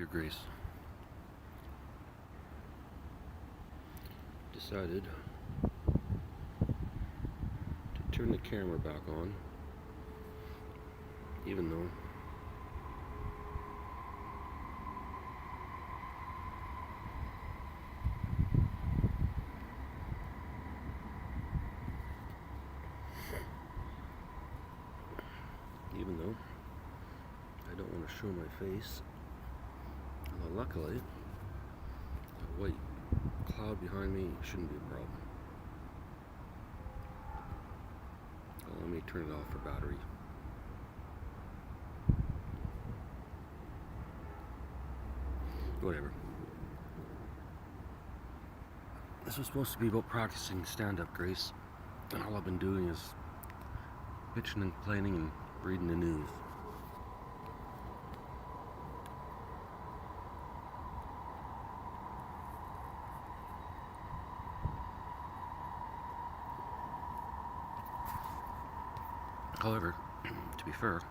Your Grace, decided to turn the camera back on, even though I don't want to show my face. Well, luckily, the white cloud behind me shouldn't be a problem. Well, let me turn it off for battery. Whatever. This was supposed to be about practicing stand-up, Grace, and all I've been doing is bitching and complaining and reading the news. However, to be fair,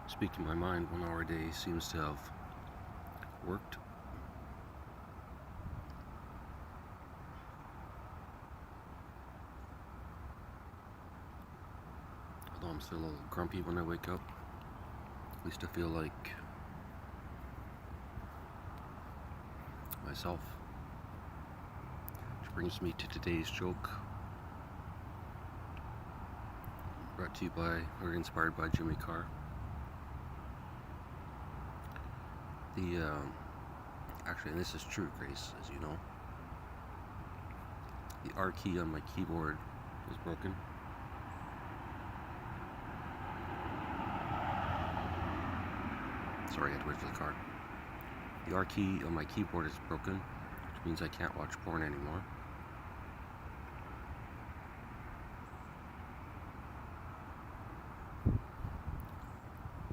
speaking my mind 1 hour a day seems to have worked. Although I'm still a little grumpy when I wake up, at least I feel like myself. Which brings me to today's joke, brought to you by, or inspired by Jimmy Carr. Actually, and this is true, Grace, as you know, the R key on my keyboard is broken. Sorry, I had to wait for the car. The R key on my keyboard is broken, which means I can't watch porn anymore.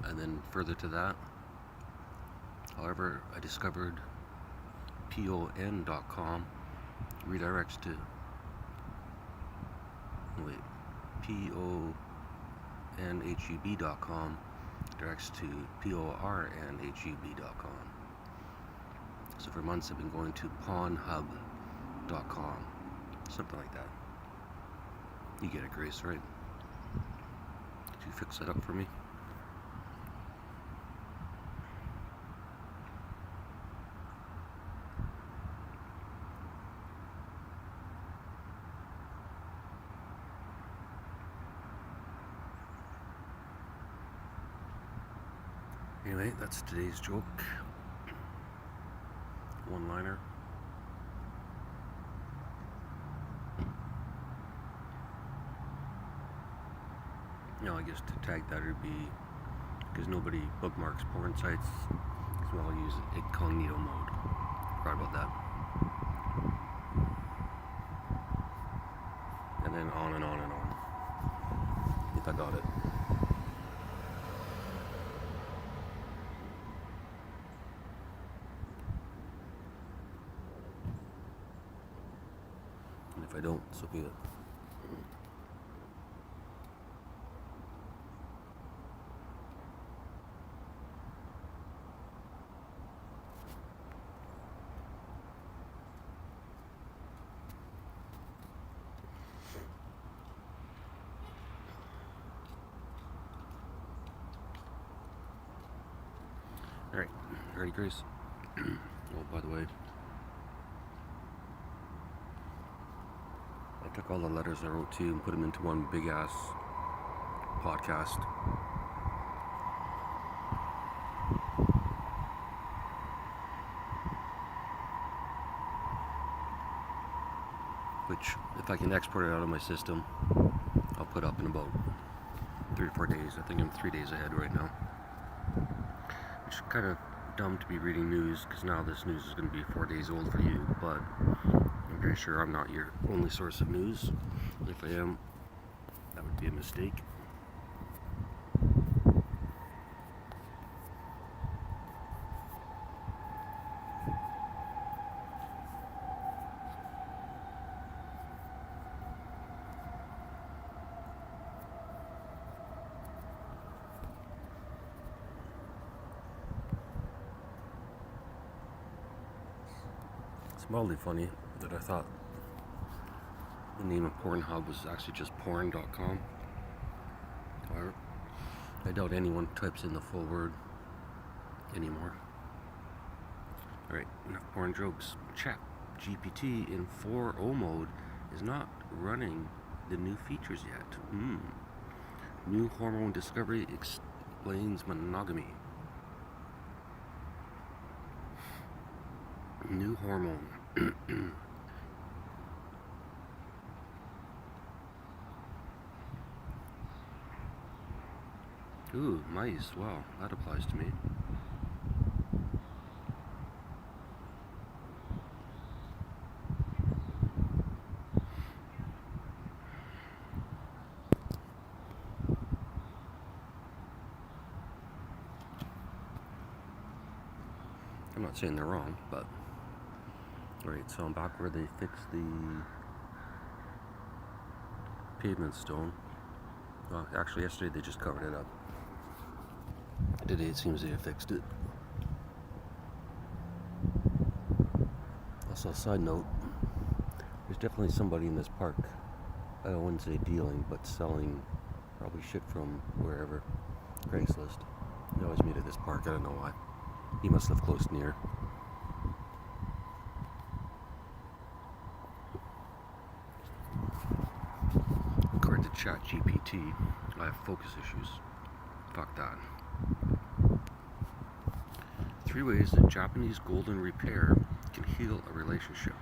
And then further to that, however, I discovered PON.com redirects to, PONHUB.com directs to PORNHUB.com. So for months I've been going to PawnHub.com, something like that. You get it, Grace, right? Could you fix that up for me? Anyway, that's today's joke. One-liner. Now, I guess to tag that would be, because nobody bookmarks porn sites, so I'll use incognito mode. Sorry about that. And then on and on and on. If I got it. And if I don't, so be it. Alright, ready, Grace? Oh, by the way, I took all the letters I wrote to you and put them into one big ass podcast. Which, if I can export it out of my system, I'll put up in about 3 or 4 days. I think I'm 3 days ahead right now. Which is kind of dumb to be reading news, because now this news is going to be 4 days old for you, but I'm pretty sure I'm not your only source of news. And if I am, that would be a mistake. It's mildly funny that I thought the name of Pornhub was actually just porn.com. However, I doubt anyone types in the full word anymore. Alright, enough porn jokes. Chat GPT in 4.0 mode is not running the new features yet. New hormone discovery explains monogamy. New hormone. Ooh, mice. Wow, that applies to me. I'm not saying they're wrong, but... Right, so I'm back where they fixed the pavement stone. Well, actually yesterday they just covered it up. Today it seems they have fixed it. Also, a side note, there's definitely somebody in this park, I wouldn't say dealing, but selling probably shit from wherever. Craigslist. They always meet at this park, I don't know why. He must live close near. According to ChatGPT, I have focus issues. Fuck that. 3 ways that Japanese golden repair can heal a relationship.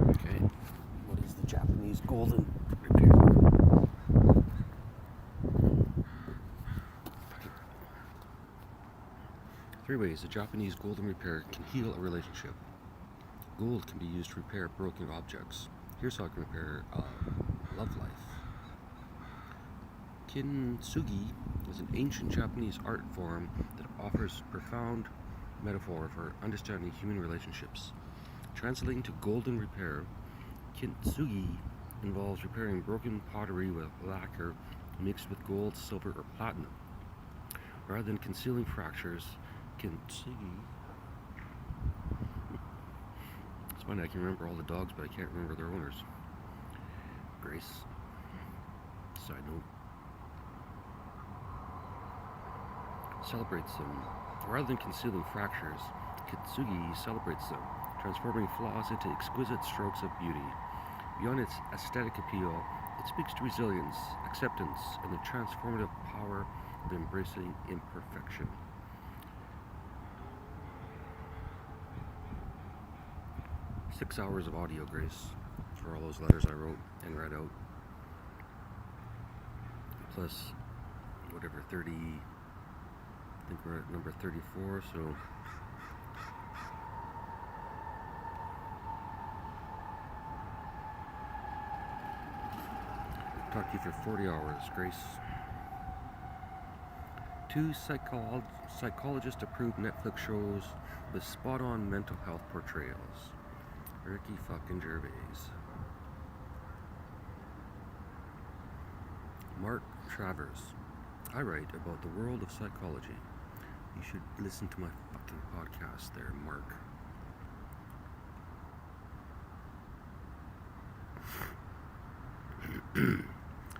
Okay, what is the Japanese golden repair? 3 ways the Japanese golden repair can heal a relationship. Gold can be used to repair broken objects. Here's how it can repair love life. Kintsugi is an ancient Japanese art form that offers profound metaphor for understanding human relationships. Translating to golden repair, kintsugi involves repairing broken pottery with lacquer mixed with gold, silver, or platinum. Rather than concealing fractures, kintsugi... It's funny, I can remember all the dogs, but I can't remember their owners. Grace. Side note. Celebrates them. Rather than concealing fractures, kintsugi celebrates them, transforming flaws into exquisite strokes of beauty. Beyond its aesthetic appeal, it speaks to resilience, acceptance, and the transformative power of embracing imperfection. Six hours of audio, Grace, for all those letters I wrote and read out. Plus, whatever, 30... I think we're at number 34, so talk to you for 40 hours, Grace. 2 psychologist-approved Netflix shows with spot-on mental health portrayals. Ricky fucking Gervais. Mark Travers. I write about the world of psychology. You should listen to my fucking podcast there, Mark.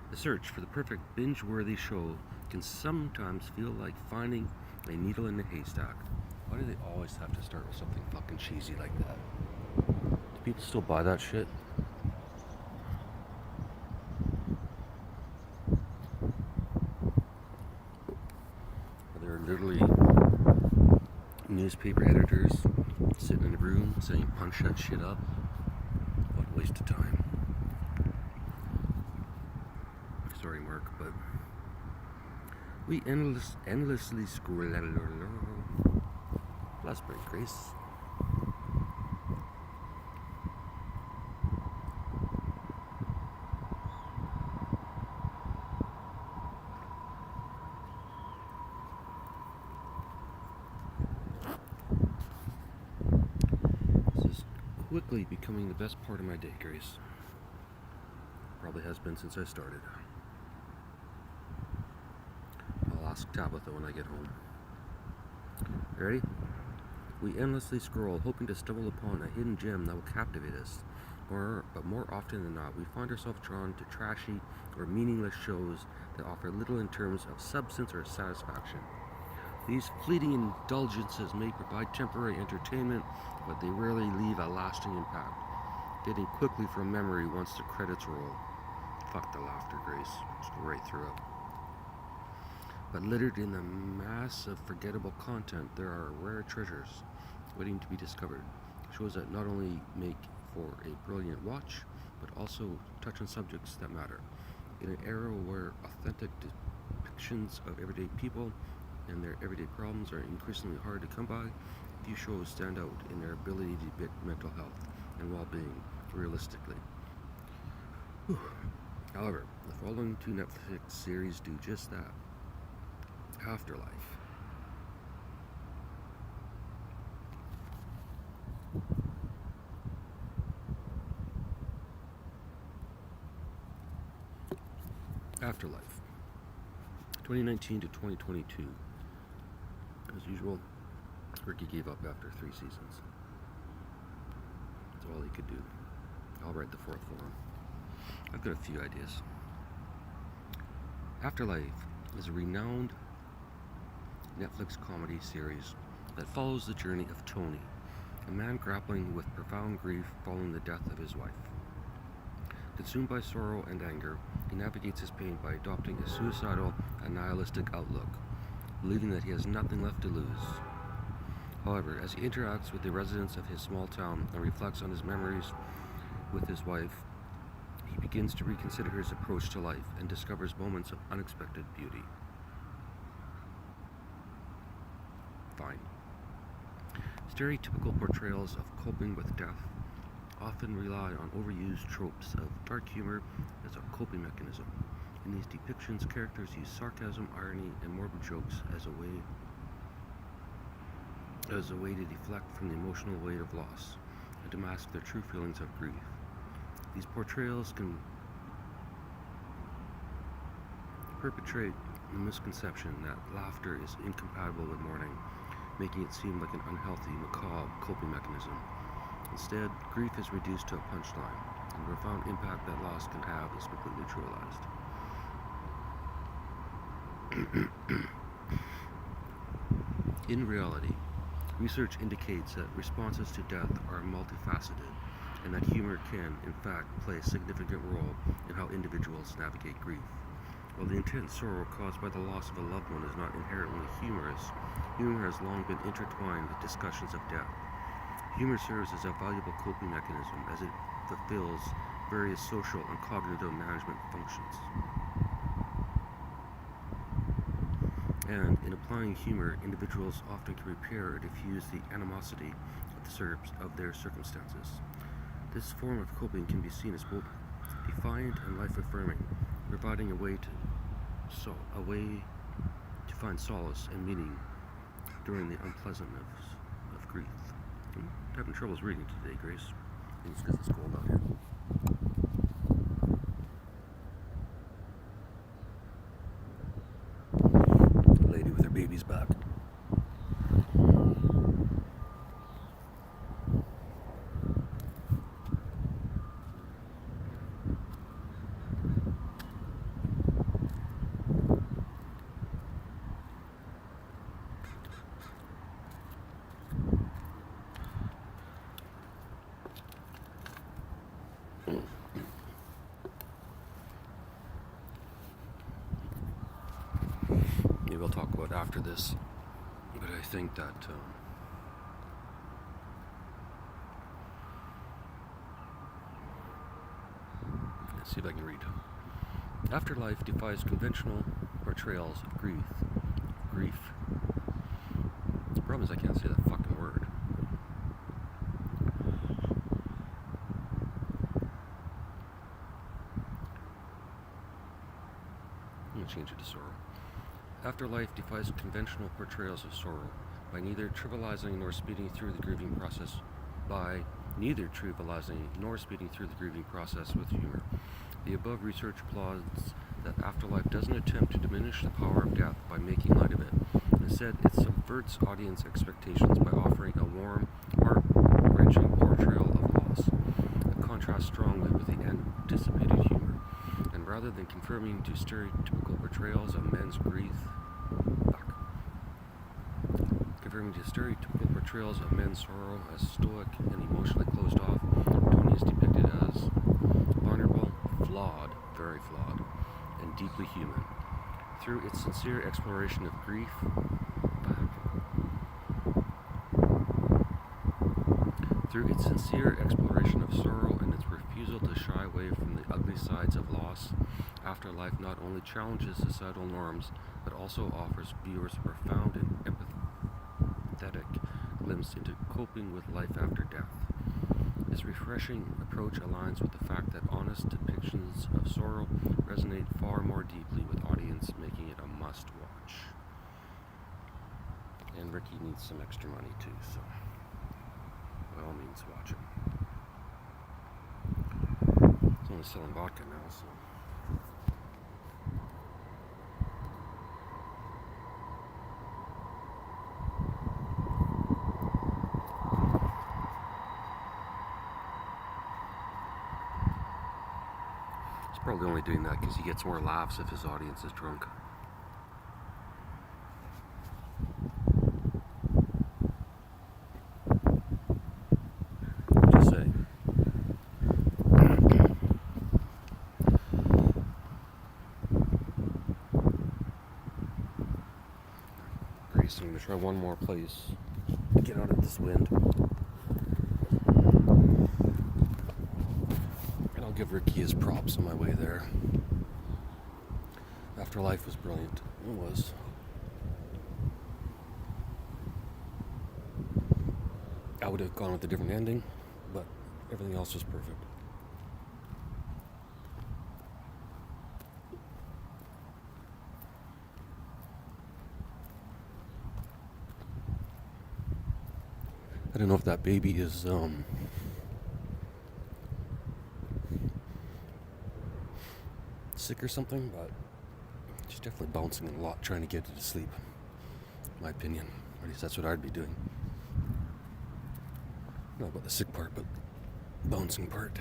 The search for the perfect binge-worthy show can sometimes feel like finding a needle in a haystack. Why do they always have to start with something fucking cheesy like that? Do people still buy that shit? They're literally newspaper editors sitting in a room saying punch that shit up. What a waste of time. Sorry, Mark, but we endlessly scroll. Last break, Grace. Quickly becoming the best part of my day, Grace. Probably has been since I started. I'll ask Tabitha when I get home. Ready? We endlessly scroll, hoping to stumble upon a hidden gem that will captivate us. But more often than not, we find ourselves drawn to trashy or meaningless shows that offer little in terms of substance or satisfaction. These fleeting indulgences may provide temporary entertainment, but they rarely leave a lasting impact, fading quickly from memory once the credits roll. Fuck the laughter, Grace. Just go right through it. But littered in the mass of forgettable content, there are rare treasures waiting to be discovered. Shows that not only make for a brilliant watch, but also touch on subjects that matter. In an era where authentic depictions of everyday people and their everyday problems are increasingly hard to come by, few shows stand out in their ability to depict mental health and well-being realistically. However, the following two Netflix series do just that. Afterlife. Afterlife. 2019 to 2022. As usual, Ricky gave up after 3 seasons. That's all he could do. I'll write the 4th one. I've got a few ideas. Afterlife is a renowned Netflix comedy series that follows the journey of Tony, a man grappling with profound grief following the death of his wife. Consumed by sorrow and anger, he navigates his pain by adopting a suicidal and nihilistic outlook, believing that he has nothing left to lose. However, as he interacts with the residents of his small town and reflects on his memories with his wife, he begins to reconsider his approach to life and discovers moments of unexpected beauty. Fine. Stereotypical portrayals of coping with death often rely on overused tropes of dark humor as a coping mechanism. In these depictions, characters use sarcasm, irony, and morbid jokes as a way to deflect from the emotional weight of loss and to mask their true feelings of grief. These portrayals can perpetrate the misconception that laughter is incompatible with mourning, making it seem like an unhealthy, macabre coping mechanism. Instead, grief is reduced to a punchline, and the profound impact that loss can have is completely trivialized. In reality, research indicates that responses to death are multifaceted, and that humor can, in fact, play a significant role in how individuals navigate grief. While the intense sorrow caused by the loss of a loved one is not inherently humorous, humor has long been intertwined with discussions of death. Humor serves as a valuable coping mechanism as it fulfills various social and cognitive management functions. And in applying humor, individuals often can repair or diffuse the animosity of their circumstances. This form of coping can be seen as both defiant and life-affirming, providing a way to find solace and meaning during the unpleasantness of grief. I'm having troubles reading today, Grace. I think it's because it's cold out here. Lady with her baby's back. Maybe I'll talk about after this, but I think that let's see if I can read. Afterlife defies conventional portrayals of grief. The problem is I can't say that fucking word. I'm gonna change it to sorrow. Afterlife defies conventional portrayals of sorrow by neither trivializing nor speeding through the grieving process with humor. The above research applauds that Afterlife doesn't attempt to diminish the power of death by making light of it. Instead, it subverts audience expectations by offering a warm, heart-wrenching portrayal of loss that contrasts strongly with the anticipated humor. And rather than conforming to stereotypical portrayals of men's grief, sorrow as stoic and emotionally closed off, Tony is depicted as vulnerable, flawed, very flawed, and deeply human. Through its sincere exploration of grief, sorrow, and its refusal to shy away from the ugly sides of loss, Afterlife not only challenges societal norms, but also offers viewers a profound and empathetic glimpse into coping with life after death. This refreshing approach aligns with the fact that honest depictions of sorrow resonate far more deeply with audience, making it a must-watch. And Ricky needs some extra money too, so by all means watch it. It's only selling vodka now, so. He's probably only doing that because he gets more laughs if his audience is drunk. Just say. Grace, I'm going to try one more place to get out of this wind. Give Ricky his props on my way there. Afterlife was brilliant. It was. I would have gone with a different ending, but everything else was perfect. I don't know if that baby is sick or something, but she's definitely bouncing a lot trying to get it to sleep, in my opinion. At least that's what I'd be doing. Not about the sick part, but bouncing part.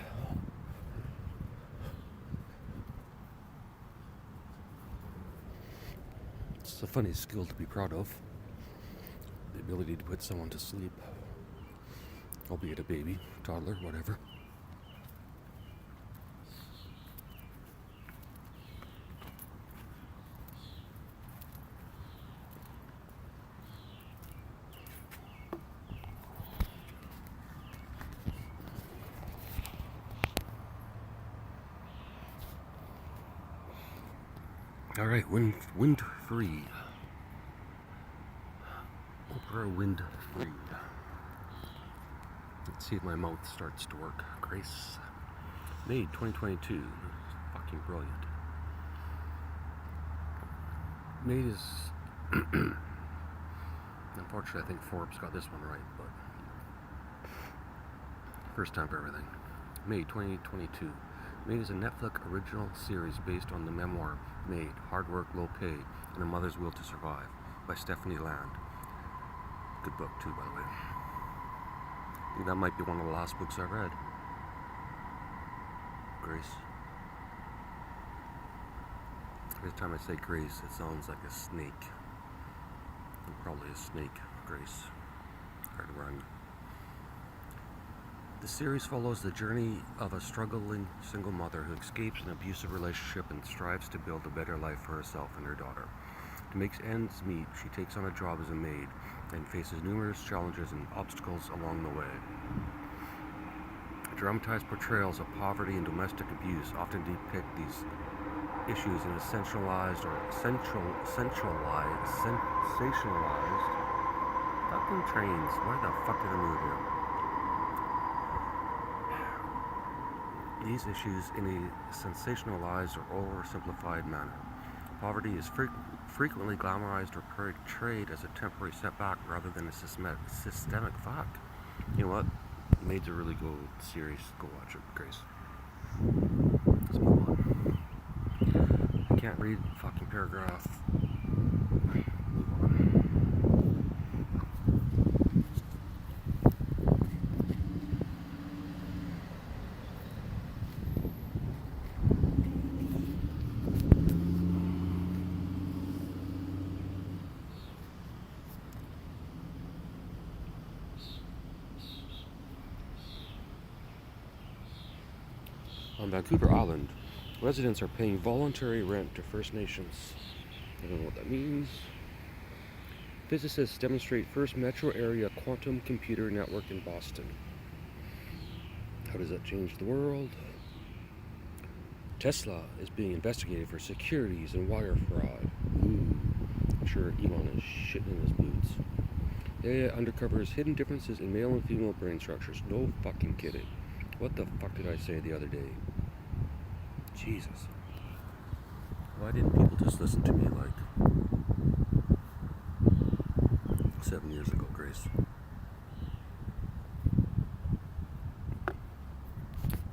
It's a funny skill to be proud of. The ability to put someone to sleep, albeit a baby, toddler, whatever. All right, wind free. Oprah wind free. Let's see if my mouth starts to work. Grace, May 2022. Fucking brilliant. May is unfortunately, I think Forbes got this one right, but first time for everything. May 2022. Made is a Netflix original series based on the memoir Made, Hard Work, Low Pay, and a Mother's Will to Survive by Stephanie Land. Good book too, by the way. I think that might be one of the last books I read. Grace. Every time I say Grace, it sounds like a snake. Probably a snake, Grace. Hard to run. The series follows the journey of a struggling single mother who escapes an abusive relationship and strives to build a better life for herself and her daughter. To make ends meet, she takes on a job as a maid and faces numerous challenges and obstacles along the way. Dramatized portrayals of poverty and domestic abuse often depict these issues in a sensationalized fucking trains. Why the fuck did I move here? These issues in a sensationalized or oversimplified manner. Poverty is frequently glamorized or portrayed as a temporary setback rather than a systemic fact. You know what? Maid's a really good series. Go watch it, Grace. Let's move on. I can't read fucking paragraph. Move on. On Vancouver Island, residents are paying voluntary rent to First Nations. I don't know what that means. Physicists demonstrate first metro area quantum computer network in Boston. How does that change the world? Tesla is being investigated for securities and wire fraud. Ooh, I'm sure Elon is shitting in his boots. AI uncovers hidden differences in male and female brain structures. No fucking kidding. What the fuck did I say the other day? Jesus. Why didn't people just listen to me like 7 years ago, Grace?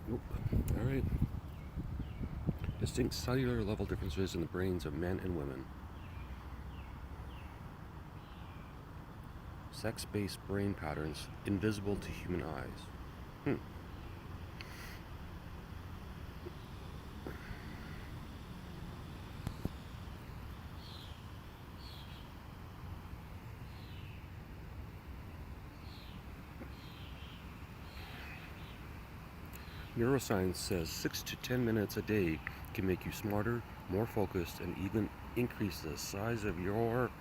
Nope. Alright. Distinct cellular level differences in the brains of men and women. Sex-based brain patterns invisible to human eyes. Neuroscience says 6 to 10 minutes a day can make you smarter, more focused, and even increase the size of your...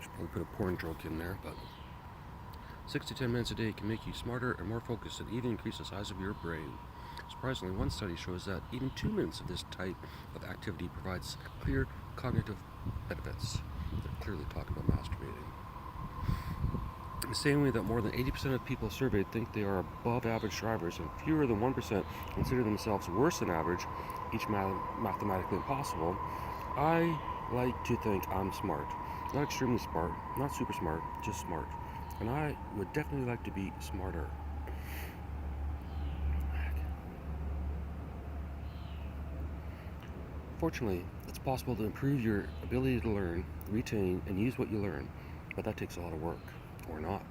Should probably put a porn joke in there, but 6 to 10 minutes a day can make you smarter and more focused and even increase the size of your brain. Surprisingly, one study shows that even 2 minutes of this type of activity provides clear cognitive benefits. They're clearly talking about masturbating. In the same way that more than 80% of people surveyed think they are above average drivers and fewer than 1% consider themselves worse than average, each mathematically impossible, I like to think I'm smart. Not extremely smart, not super smart, just smart. And I would definitely like to be smarter. Fortunately, it's possible to improve your ability to learn, retain, and use what you learn, but that takes a lot of work, or not.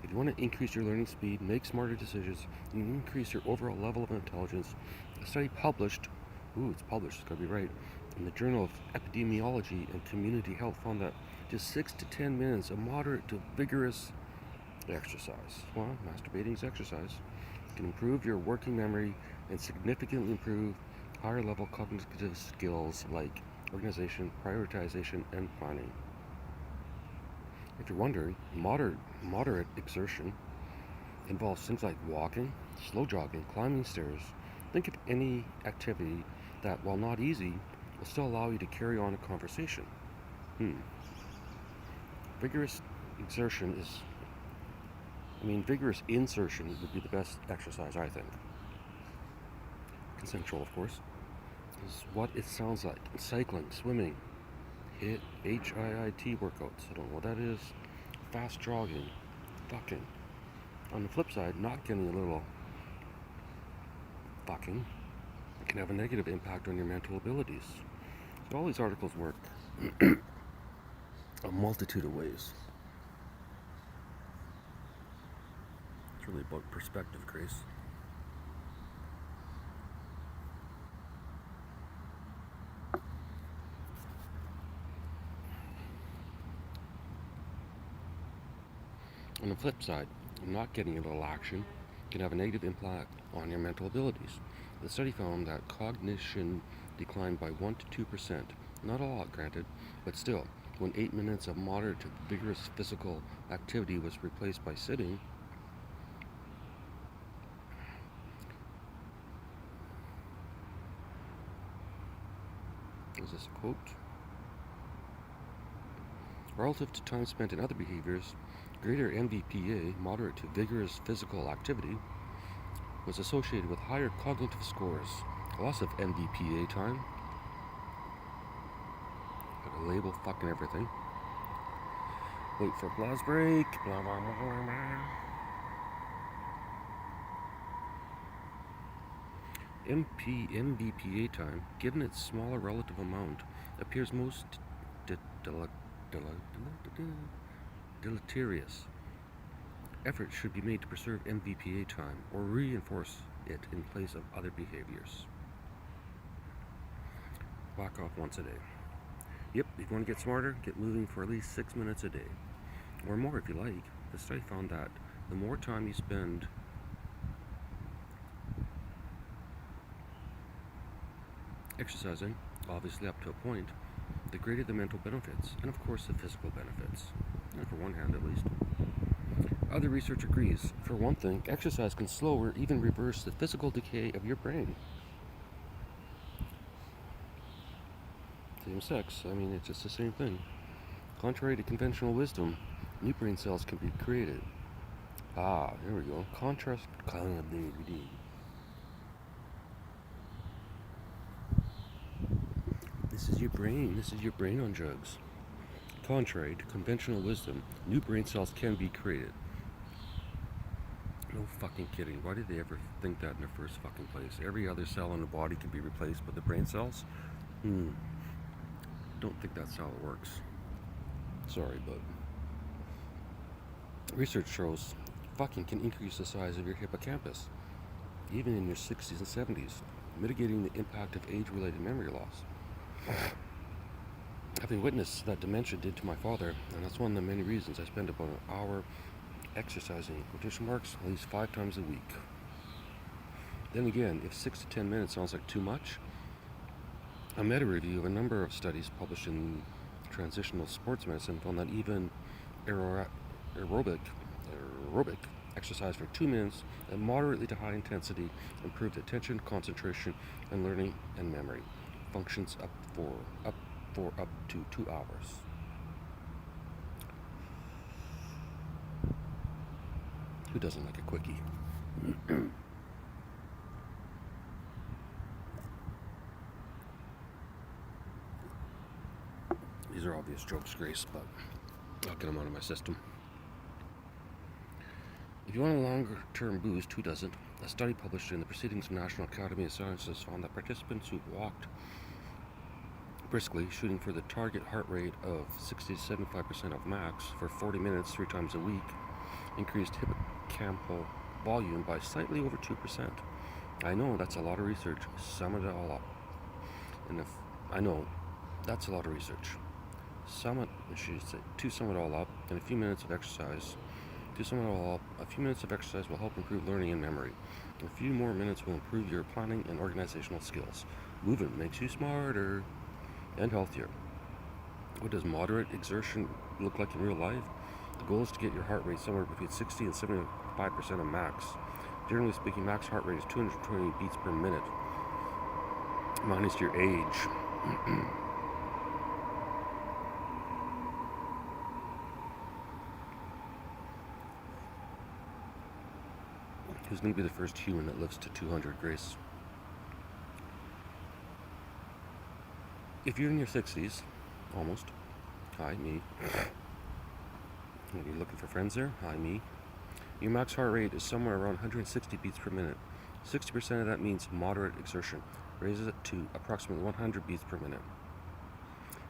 If you want to increase your learning speed, make smarter decisions, and increase your overall level of intelligence, a study published, it's got to be right, in the Journal of Epidemiology and Community Health found that just 6 to 10 minutes of moderate to vigorous exercise, masturbating is exercise, can improve your working memory and significantly improve higher level cognitive skills like organization, prioritization, and planning. If you're wondering, moderate exertion involves things like walking, slow jogging, climbing stairs. Think of any activity that, while not easy, will still allow you to carry on a conversation. Vigorous insertion would be the best exercise, I think. Consensual, of course. This is what it sounds like. Cycling, swimming, HIIT workouts. I don't know what that is. Fast jogging, fucking. On the flip side, not getting a little fucking can have a negative impact on your mental abilities. So all these articles work a multitude of ways. It's really about perspective, Grace. On the flip side, not getting a little action can have a negative impact on your mental abilities. The study found that cognition declined by 1 to 2%. Not a lot, granted, but still, when 8 minutes of moderate to vigorous physical activity was replaced by sitting, is this a quote? Relative to time spent in other behaviors, greater MVPA, moderate to vigorous physical activity, was associated with higher cognitive scores. Loss of MVPA time. Gotta label fucking everything. Wait for applause break. Blah, blah, blah, blah, blah. MVPA time, given its smaller relative amount, appears most deleterious. Effort should be made to preserve MVPA time or reinforce it in place of other behaviors. Whack off once a day. Yep, if you want to get smarter, get moving for at least 6 minutes a day. Or more if you like. The study found that the more time you spend exercising, obviously up to a point, the greater the mental benefits, and of course the physical benefits, and for one hand at least. Other research agrees. For one thing, exercise can slow or even reverse the physical decay of your brain. Same sex, I mean, it's just the same thing. Contrary to conventional wisdom, new brain cells can be created. Ah, there we go. This is your brain. This is your brain on drugs. Contrary to conventional wisdom, new brain cells can be created. No fucking kidding. Why did they ever think that in the first fucking place? Every other cell in the body can be replaced, but the brain cells? Don't think that's how it works. Sorry, but research shows fucking can increase the size of your hippocampus, even in your 60s and 70s, mitigating the impact of age-related memory loss. Having witnessed that dementia did to my father, and that's one of the many reasons I spend about an hour exercising, quotation marks, at least 5 times a week. Then again, if 6 to 10 minutes sounds like too much, a meta-review of a number of studies published in Transitional Sports Medicine found that even aerobic exercise for 2 minutes at moderately to high intensity improved attention, concentration, and learning and memory functions up to 2 hours. Who doesn't like a quickie? These are obvious jokes, Grace, but I'll get them out of my system. If you want a longer-term boost, who doesn't? A study published in the Proceedings of the National Academy of Sciences found that participants who walked briskly, shooting for the target heart rate of 60 to 75% of max for 40 minutes 3 times a week, increased hippocampal volume by slightly over 2%. I know that's a lot of research. Sum it all up. I know that's a lot of research. To sum it all up, in a few minutes of exercise. A few minutes of exercise will help improve learning and memory. A few more minutes will improve your planning and organizational skills. Movement makes you smarter and healthier. What does moderate exertion look like in real life? The goal is to get your heart rate somewhere between 60 and 75% of max. Generally speaking, max heart rate is 220 beats per minute, minus your age. Who's going to be the first human that lives to 200, Grace? If you're in your 60s, almost, hi, me. You're looking for friends there? Hi, me. Your max heart rate is somewhere around 160 beats per minute. 60% of that means moderate exertion, raises it to approximately 100 beats per minute.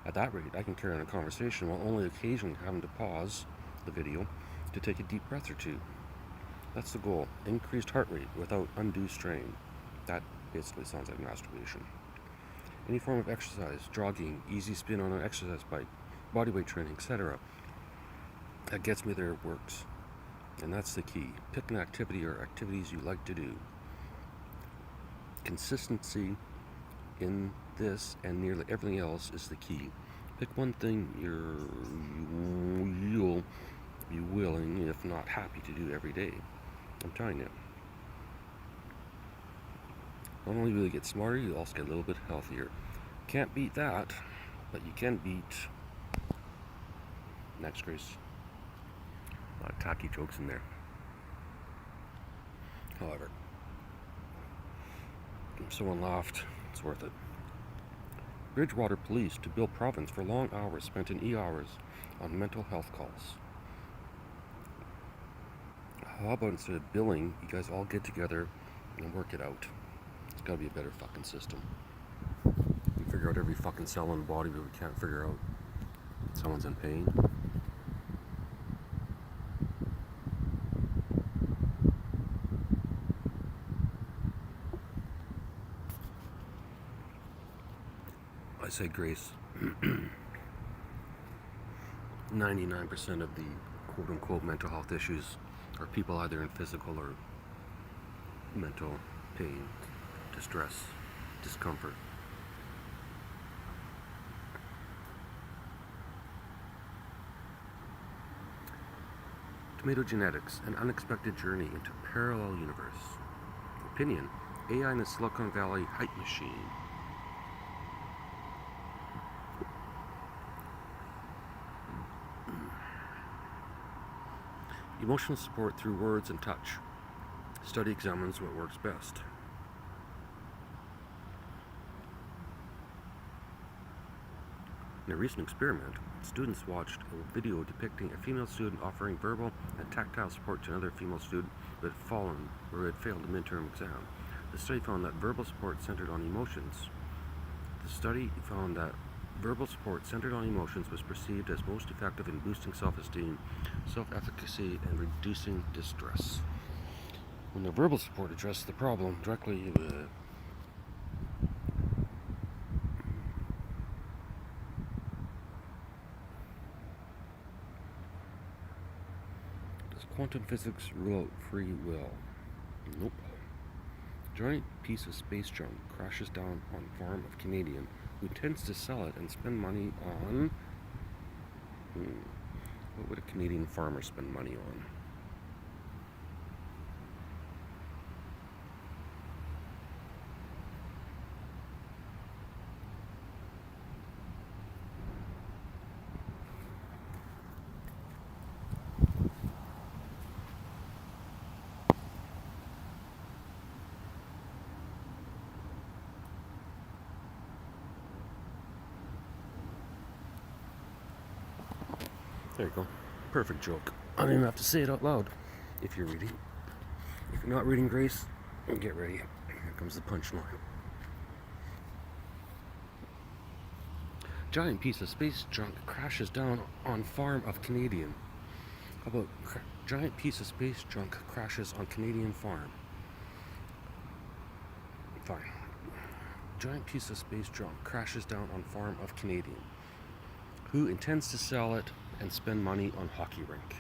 At that rate, I can carry on a conversation while only occasionally having to pause the video to take a deep breath or two. That's the goal. Increased heart rate without undue strain. That basically sounds like masturbation. Any form of exercise, jogging, easy spin on an exercise bike, bodyweight training, etc. that gets me there works. And that's the key. Pick an activity or activities you like to do. Consistency in this and nearly everything else is the key. Pick one thing you'll be willing, if not happy, to do every day. I'm telling you. Not only will you get smarter, you'll also get a little bit healthier. Can't beat that, but you can beat... Next, Grace. A lot of tacky jokes in there. However, if someone laughed, it's worth it. Bridgewater Police to bill province for long hours spent in e-hours on mental health calls. How about instead of billing, you guys all get together and work it out? It's gotta be a better fucking system. We figure out every fucking cell in the body, but we can't figure out someone's in pain. I say, Grace, 99% of the quote-unquote mental health issues are people either in physical or mental pain, distress, discomfort. Tomato genetics, an unexpected journey into parallel universe. Opinion, AI in the Silicon Valley hype machine. Emotional support through words and touch. Study examines what works best. In a recent experiment, students watched a video depicting a female student offering verbal and tactile support to another female student who had fallen or had failed a midterm exam. The study found that verbal support centered on emotions. Was perceived as most effective in boosting self-esteem, self-efficacy, and reducing distress. When the verbal support addressed the problem directly, does quantum physics rule out free will? Nope. Giant piece of space junk crashes down on farm of Canadian who tends to sell it and spend money on... What would a Canadian farmer spend money on? There you go. Perfect joke. I don't even have to say it out loud if you're reading. If you're not reading, Grace, get ready. Here comes the punchline. Giant piece of space junk crashes down on farm of Canadian. How about giant piece of space junk crashes on Canadian farm? Fine. Giant piece of space junk crashes down on farm of Canadian who intends to sell it and spend money on hockey rink.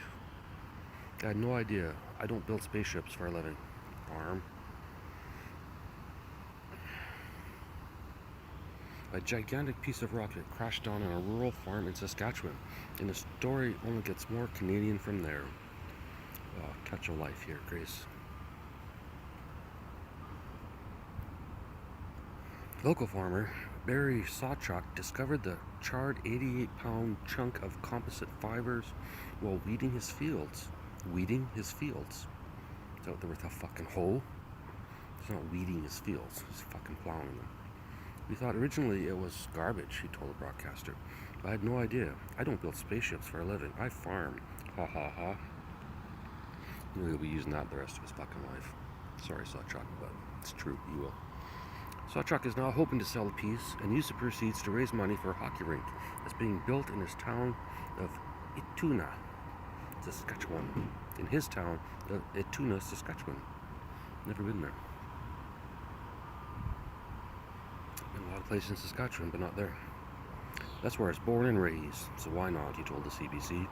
I had no idea. I don't build spaceships for a living. Farm. A gigantic piece of rocket crashed down on a rural farm in Saskatchewan, and the story only gets more Canadian from there. Oh, touch of life here, Grace. Local farmer Barry Sawchuk discovered the charred 88-pound chunk of composite fibers while weeding his fields. Weeding his fields. Is that with a fucking hoe? He's not weeding his fields. He's fucking plowing them. We thought originally it was garbage, he told the broadcaster. I had no idea. I don't build spaceships for a living. I farm. Ha ha ha. You know, he'll be using that the rest of his fucking life. Sorry, Sawchuk, but it's true. You will. Sawchuk is now hoping to sell the piece and use the proceeds to raise money for a hockey rink that's being built in his town of Ituna, Saskatchewan. In his town of Ituna, Saskatchewan. Never been there. Been a lot of places in Saskatchewan, but not there. That's where I was born and raised, so why not, he told the CBC.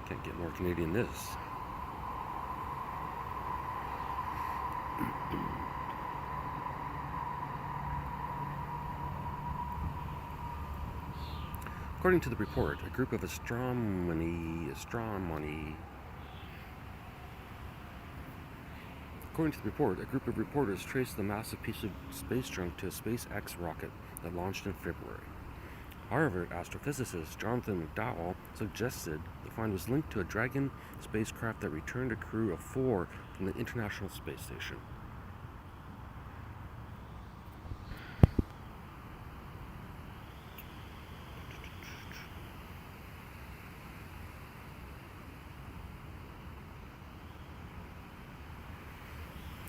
Can't get more Canadian than this. According to the report, a group of reporters traced the massive piece of space junk to a SpaceX rocket that launched in February. Harvard astrophysicist Jonathan McDowell suggested the find was linked to a Dragon spacecraft that returned a crew of 4 from the International Space Station.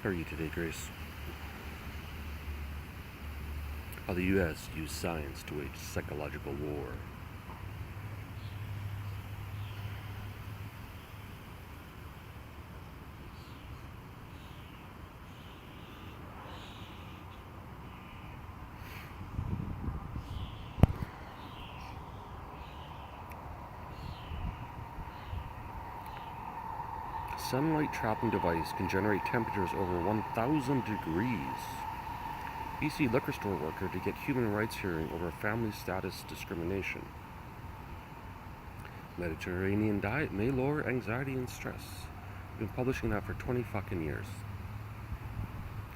How are you today, Grace? How the U.S. used science to wage psychological war. sunlight trapping device can generate temperatures over 1,000 degrees. BC liquor store worker to get human rights hearing over family status discrimination. Mediterranean diet may lower anxiety and stress. I've been publishing that for 20 fucking years.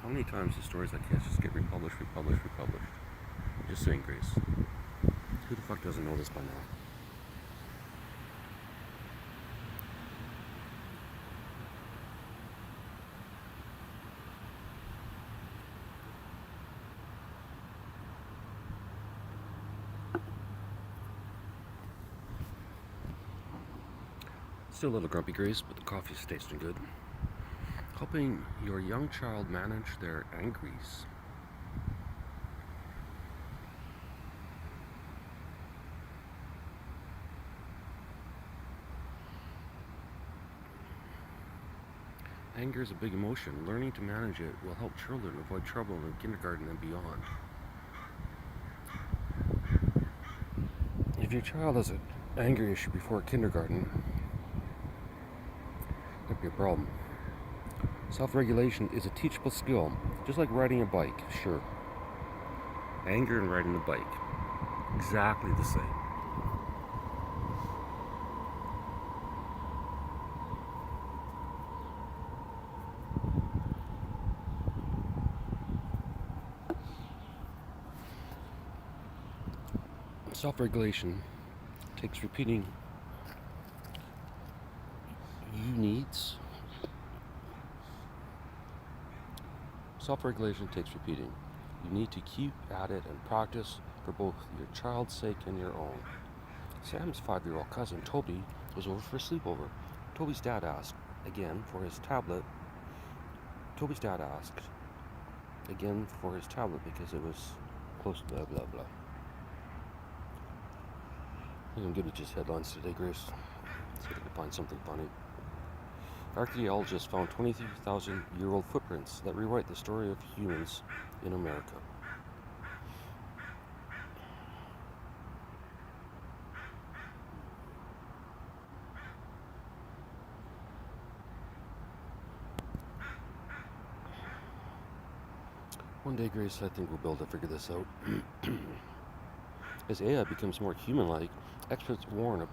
How many times do stories like this just get republished? I'm just saying, Grace. Who the fuck doesn't know this by now? Still a little grumpy, Grace, but the coffee's tasting good. Helping your young child manage their angries. Anger is a big emotion. Learning to manage it will help children avoid trouble in kindergarten and beyond. If your child has an anger issue before kindergarten, that'd be a problem. Self-regulation is a teachable skill, just like riding a bike, sure. Anger and riding a bike, exactly the same. Self-regulation takes repeating you needs. Self-regulation takes repeating. You need to keep at it and practice for both your child's sake and your own. Sam's 5-year-old cousin, Toby, was over for a sleepover. Toby's dad asked again for his tablet. Toby's dad asked again for his tablet because it was close to blah, blah, blah. I'm good at just headlines today, Grace. See if I can find something funny. Archaeologists found 23,000-year-old footprints that rewrite the story of humans in America. One day, Grace, I think we'll be able to figure this out. As AI becomes more human-like, experts warn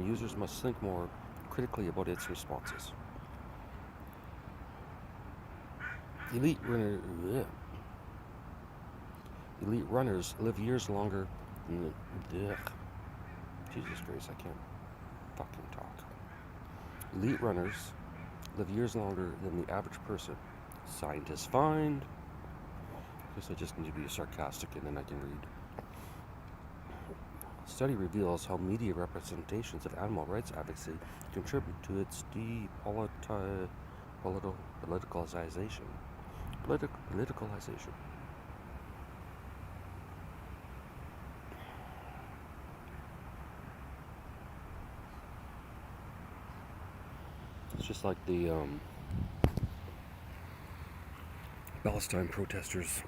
users must think more critically about its responses. Elite runners live years longer than Jesus Grace, I can't fucking talk. Elite runners live years longer than the average person. Scientists find. I guess I just need to be sarcastic and then I can read. Study reveals how media representations of animal rights advocacy contribute to its politicalization. It's just like the Palestine protesters.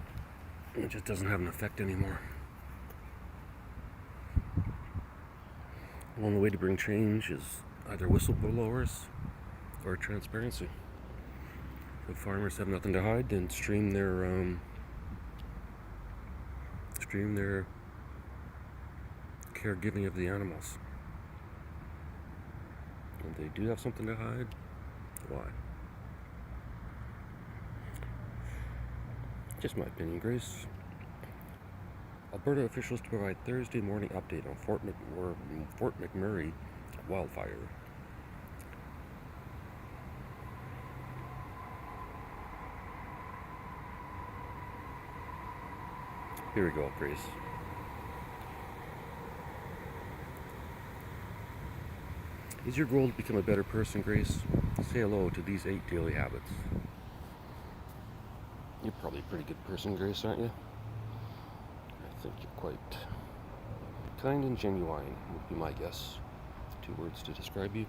It just doesn't have an effect anymore. One way to bring change is either whistleblowers or transparency. If farmers have nothing to hide, then stream their caregiving of the animals. If they do have something to hide, why? Just my opinion, Grace. Alberta officials to provide Thursday morning update on Fort McMurray wildfire. Here we go, Grace. Is your goal to become a better person, Grace? Say hello to these 8 daily habits. You're probably a pretty good person, Grace, aren't you? I think you're quite kind and genuine, would be my guess. 2 words to describe you.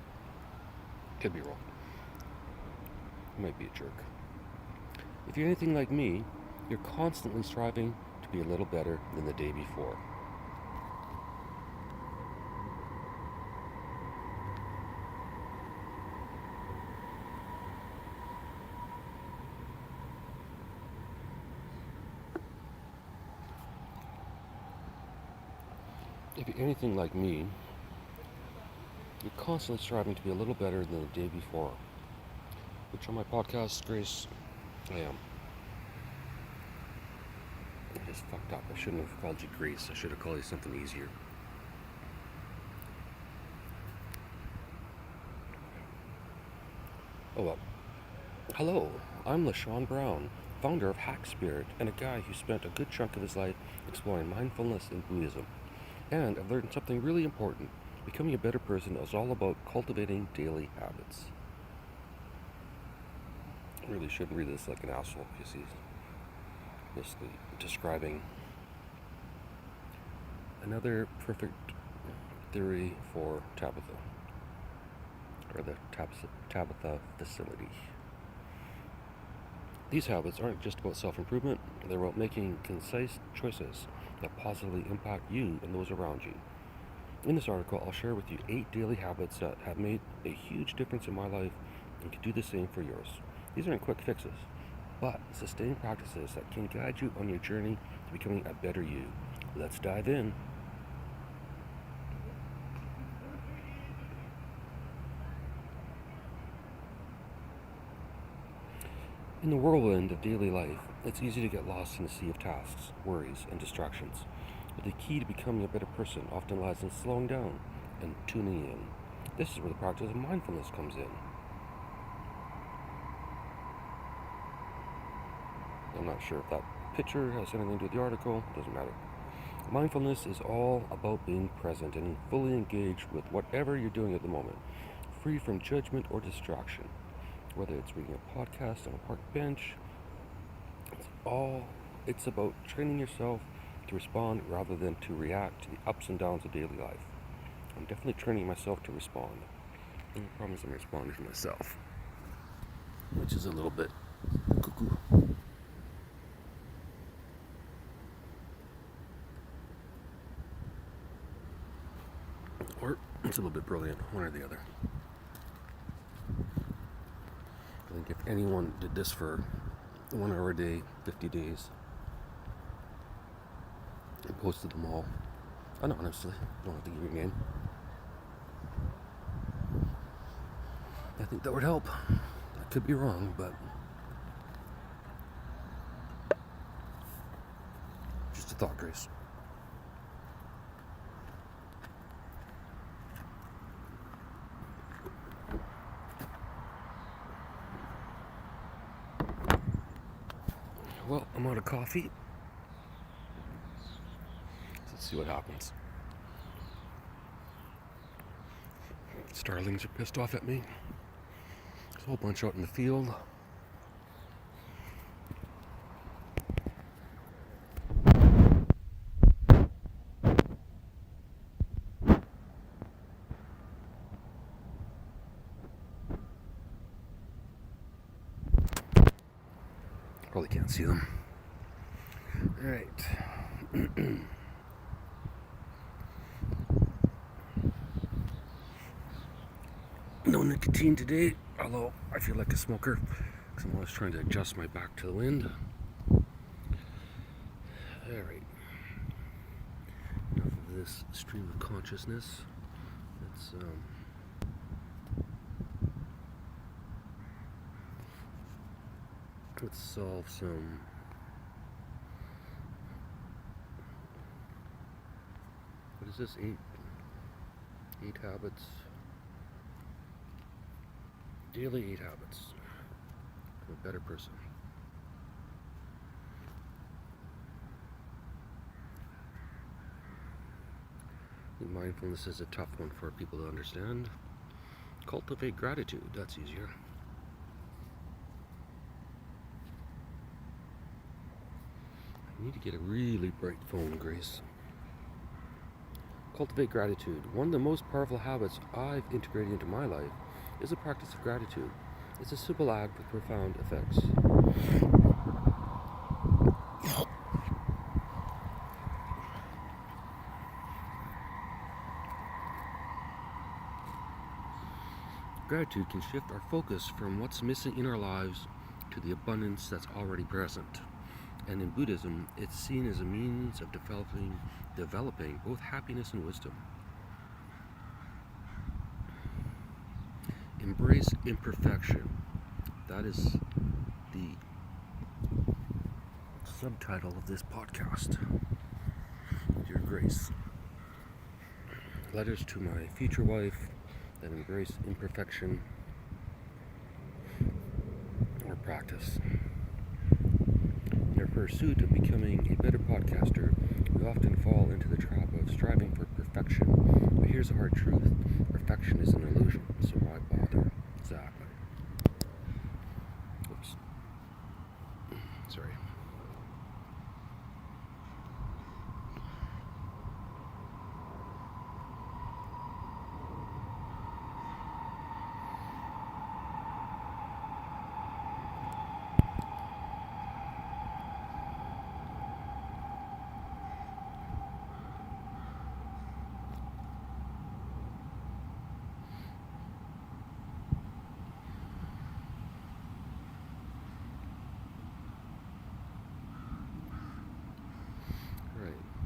Could be wrong. You might be a jerk. If you're anything like me, you're constantly striving to be a little better than the day before. If you're anything like me, you're constantly striving to be a little better than the day before. Which on my podcast, Grace, I am. I just fucked up. I shouldn't have called you Grace. I should have called you something easier. Oh well. Hello, I'm LaShawn Brown, founder of Hack Spirit, and a guy who spent a good chunk of his life exploring mindfulness and Buddhism. And I've learned something really important. Becoming a better person is all about cultivating daily habits. I really shouldn't read this like an asshole because he's basically describing another perfect theory for Tabitha, or the Tabitha facility. These habits aren't just about self-improvement, they're about making concise choices that positively impact you and those around you. In this article, I'll share with you 8 daily habits that have made a huge difference in my life and can do the same for yours. These aren't quick fixes, but sustained practices that can guide you on your journey to becoming a better you. Let's dive in. In the whirlwind of daily life, it's easy to get lost in a sea of tasks, worries, and distractions. But the key to becoming a better person often lies in slowing down and tuning in. This is where the practice of mindfulness comes in. I'm not sure if that picture has anything to do with the article, doesn't matter. Mindfulness is all about being present and fully engaged with whatever you're doing at the moment, free from judgment or distraction. Whether it's reading a podcast on a park bench, it's about training yourself to respond rather than to react to the ups and downs of daily life. I'm definitely training myself to respond. And the problem is I'm responding to myself, which is a little bit cuckoo. Or it's a little bit brilliant, one or the other. I think if anyone did this for 1 hour a day, 50 days, and posted them all anonymously, don't have to give your name, I think that would help. I could be wrong, but just a thought, Grace. Well, I'm out of coffee. Let's see what happens. Starlings are pissed off at me. There's a whole bunch out in the field. Probably can't see them. Alright. No nicotine today, although I feel like a smoker because I'm always trying to adjust my back to the wind. Alright. Enough of this stream of consciousness. Let's solve some what is this? 8 habits. Daily 8 habits for a better person. Mindfulness is a tough one for people to understand. Cultivate gratitude, that's easier. I need to get a really bright phone, Grace. Cultivate gratitude. One of the most powerful habits I've integrated into my life is the practice of gratitude. It's a simple act with profound effects. Gratitude can shift our focus from what's missing in our lives to the abundance that's already present. And in Buddhism, it's seen as a means of developing both happiness and wisdom. Embrace imperfection. That is the subtitle of this podcast. Dear Grace. Letters to my future wife that embrace imperfection or practice. In our pursuit of becoming a better podcaster, we often fall into the trap of striving for perfection. But here's the hard truth. Perfection is an illusion, so why bother? Exactly. Oops. Sorry.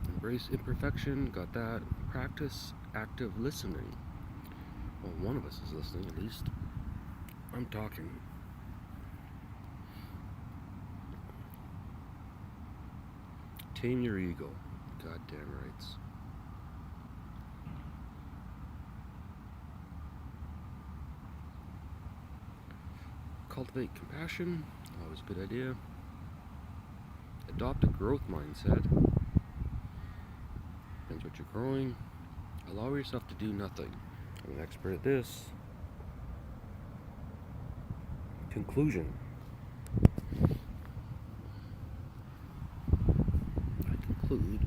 Embrace imperfection, got that. Practice active listening. Well, one of us is listening, at least. I'm talking. Tame your ego. Goddamn rights. Cultivate compassion. Always a good idea. Adopt a growth mindset. Depends what you're growing. Allow yourself to do nothing. I'm an expert at this. Conclusion. I conclude.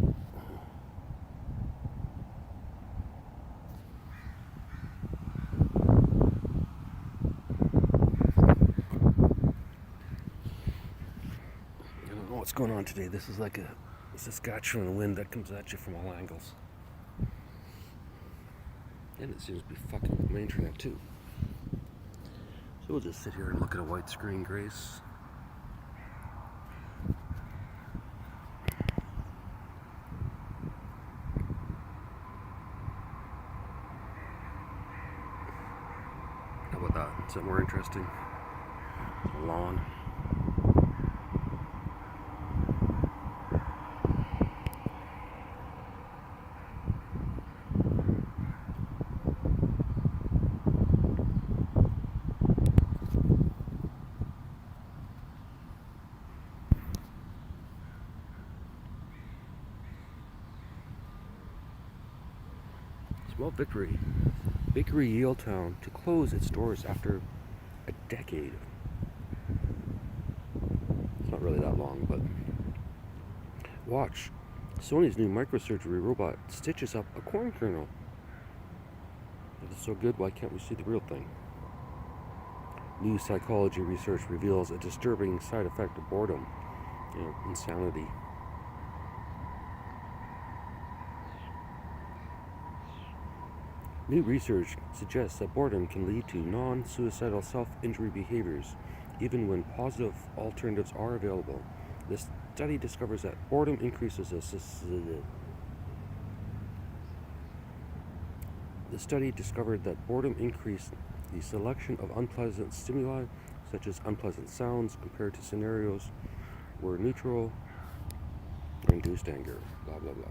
I don't know what's going on today. This is like a Saskatchewan wind that comes at you from all angles. And it seems to be fucking with my internet too. So we'll just sit here and look at a white screen, Grace. How about that? Is that more interesting? A lawn. Small victory. Bakery Yaletown to close its doors after a decade. It's not really that long, but watch. Sony's new microsurgery robot stitches up a corn kernel. If it's so good, why can't we see the real thing? New psychology research reveals a disturbing side effect of boredom. Insanity. New research suggests that boredom can lead to non-suicidal self-injury behaviors, even when positive alternatives are available. This study discovers that boredom increases the study discovered that boredom increased the selection of unpleasant stimuli, such as unpleasant sounds, compared to scenarios where neutral or induced anger. Blah blah blah.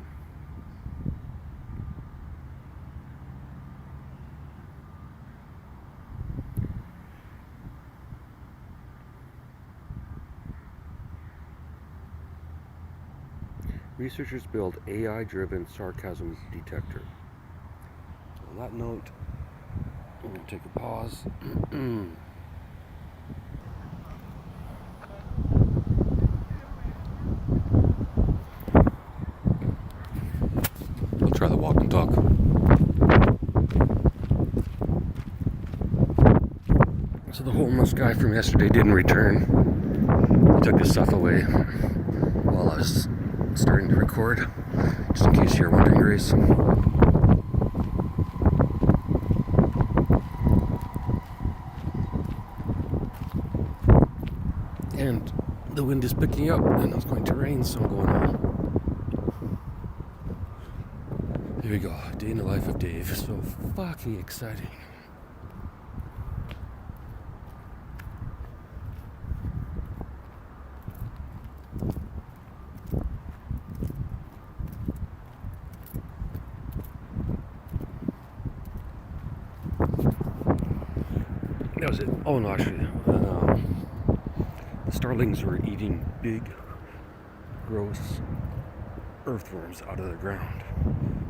Researchers build AI-driven sarcasm detector. On that note, I'm going to take a pause. We'll try the walk and talk. So the homeless guy from yesterday didn't return. He took his stuff away while I was starting to record, just in case you're wondering, Grace. And The wind is picking up and it's going to rain, so I'm going home. Here we go, day in the life of Dave. So fucking exciting. That was it. Oh no, actually, the starlings were eating big, gross earthworms out of the ground.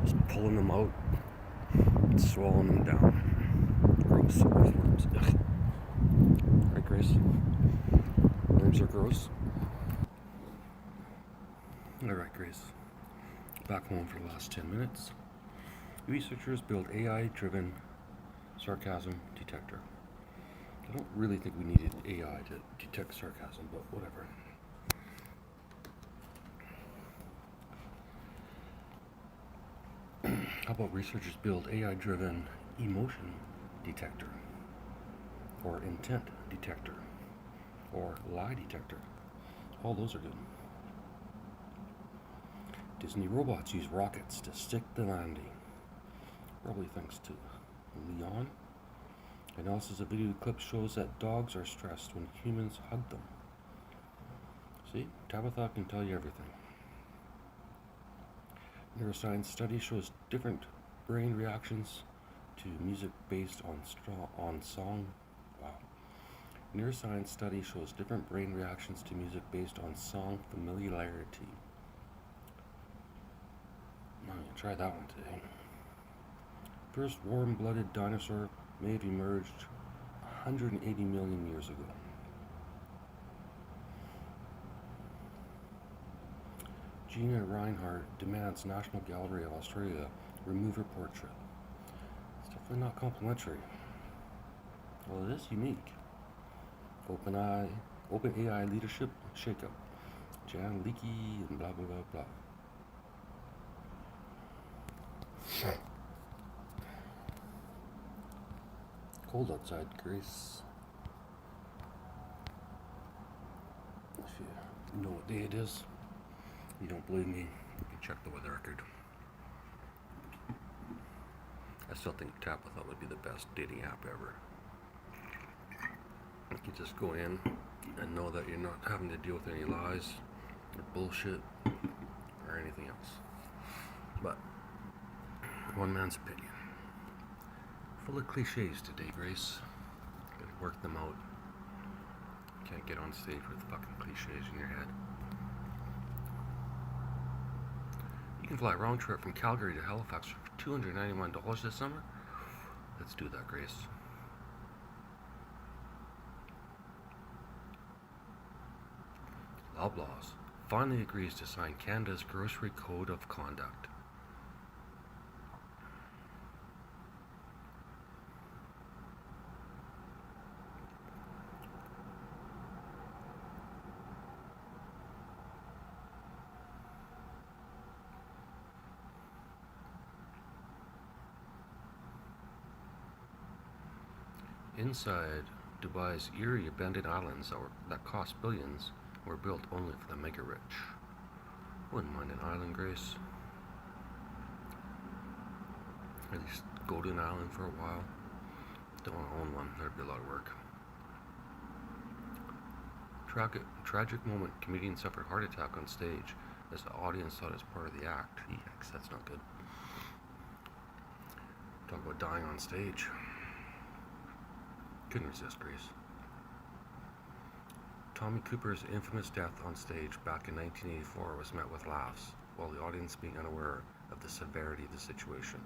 Just pulling them out, and swallowing them down. Gross earthworms. Ugh. Right, Grace? Worms are gross. Alright, Grace. Back home for the last 10 minutes. Researchers build AI-driven sarcasm detector. I don't really think we needed AI to detect sarcasm, but whatever. How about researchers build AI-driven emotion detector, or intent detector, or lie detector? All those are good. Disney robots use rockets to stick the landing, probably thanks to Leon. Analysis of video clip shows that dogs are stressed when humans hug them. See, Tabitha can tell you everything. Neuroscience study shows different brain reactions to music based on song. Wow. Neuroscience study shows different brain reactions to music based on song familiarity. I'm gonna try that one today. First warm-blooded dinosaur may have emerged 180 million years ago. Gina Reinhardt demands National Gallery of Australia remove her portrait. It's definitely not complimentary. Well, it is unique. OpenAI leadership shakeup. Jan Leakey and blah blah blah blah. Cold outside, Grace. If you know what day it is, you don't believe me, you can check the weather record. I still think Tabitha would be the best dating app ever. You just go in and know that you're not having to deal with any lies or bullshit or anything else. But one man's opinion. Full of cliches today, Grace. Gotta work them out. Can't get on stage with fucking cliches in your head. You can fly a round trip from Calgary to Halifax for $291 this summer. Let's do that, Grace. Loblaws finally agrees to sign Canada's Grocery Code of Conduct. Inside Dubai's eerie abandoned islands that cost billions were built only for the mega rich. Wouldn't mind an island, Grace. At least go to an island for a while. Don't want to own one, there'd be a lot of work. Tragic moment, comedian suffered heart attack on stage as the audience thought it was part of the act. Yikes, that's not good. Talk about dying on stage. Couldn't resist, Grace. Tommy Cooper's infamous death on stage back in 1984 was met with laughs, while the audience being unaware of the severity of the situation.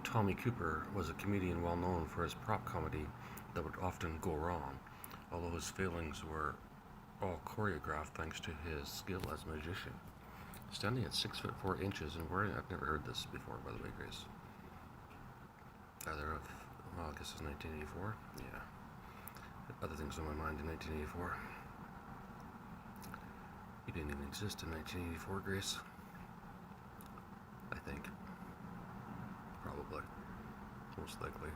Tommy Cooper was a comedian well known for his prop comedy that would often go wrong, although his failings were all choreographed thanks to his skill as a magician. Standing at 6'4" and wearing, I've never heard this before, by the way, Grace. Either of, well, I guess it's 1984. Yeah. Other things on my mind in 1984. You didn't even exist in 1984, Grace. I think. Probably. Most likely.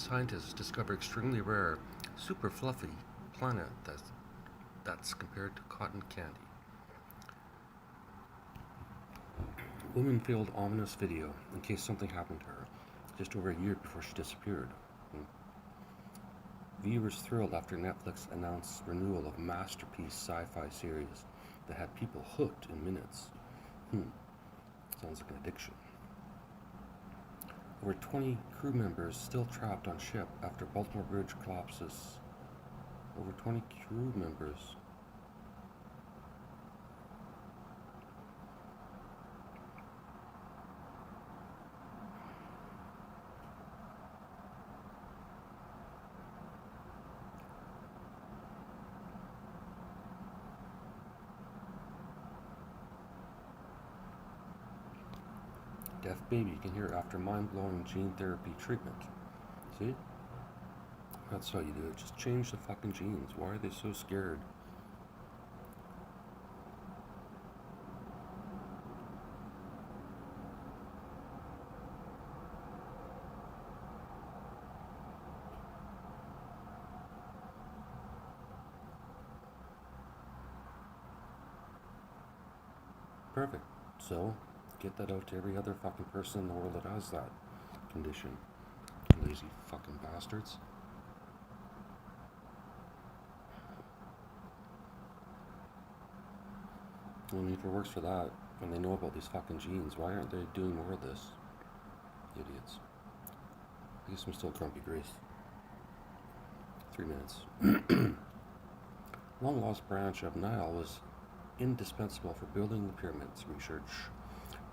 Scientists discover extremely rare, super fluffy planet that's compared to cotton candy. Woman filmed ominous video in case something happened to her, just over a year before she disappeared. Viewers thrilled after Netflix announced renewal of masterpiece sci-fi series that had people hooked in minutes. Sounds like an addiction. Over 20 crew members still trapped on ship after Baltimore Bridge collapses. Over 20 crew members. Deaf baby can hear after mind-blowing gene therapy treatment. See? That's how you do it. Just change the fucking genes. Why are they so scared? Perfect. So, get that out to every other fucking person in the world that has that condition. Lazy fucking bastards. I mean, if it works for that, and they know about these fucking genes, why aren't they doing more of this? Idiots. I guess I'm still grumpy, Grace. 3 minutes. Long lost branch of Nile was indispensable for building the pyramids.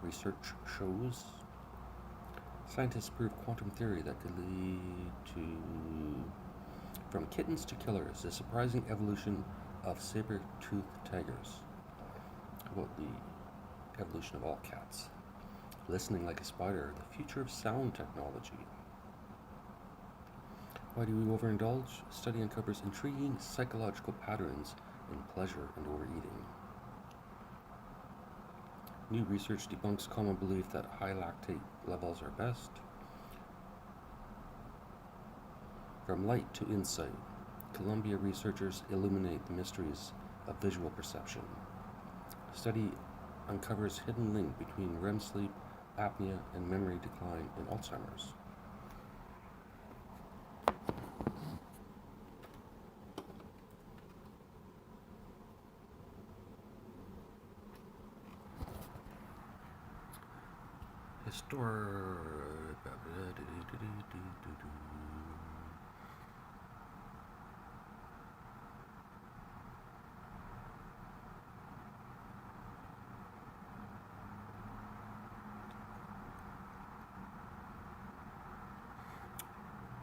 Research shows scientists prove quantum theory that could lead to, from kittens to killers, the surprising evolution of saber-toothed tigers. About the evolution of all cats. Listening like a spider, the future of sound technology. Why do we overindulge? Study uncovers intriguing psychological patterns in pleasure and overeating. New research debunks common belief that high lactate levels are best. From light to insight, Columbia researchers illuminate the mysteries of visual perception. Study uncovers hidden link between REM sleep, apnea, and memory decline in Alzheimer's.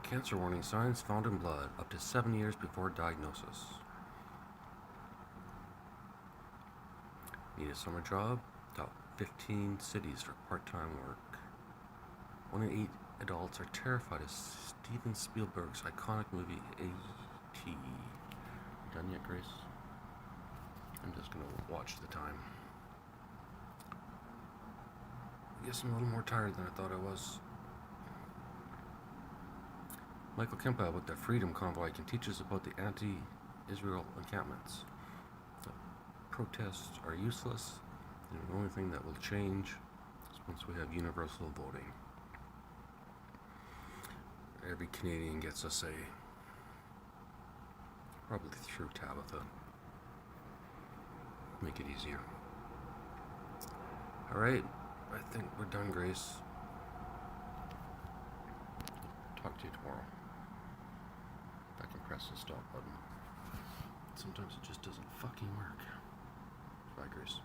Cancer warning signs found in blood up to 7 years before diagnosis. Need a summer job? Top 15 cities for part-time work. 1 in 8 adults are terrified of Steven Spielberg's iconic movie A.T. Done yet, Grace? I'm just gonna watch the time. I guess I'm a little more tired than I thought I was. Michael Kempa with the Freedom Convoy can teach us about the anti-Israel encampments. The protests are useless, and the only thing that will change is once we have universal voting. Every Canadian gets a say. Probably through Tabitha. Make it easier. Alright, I think we're done, Grace. Talk to you tomorrow. I can press the stop button. Sometimes it just doesn't fucking work. Bye, Grace.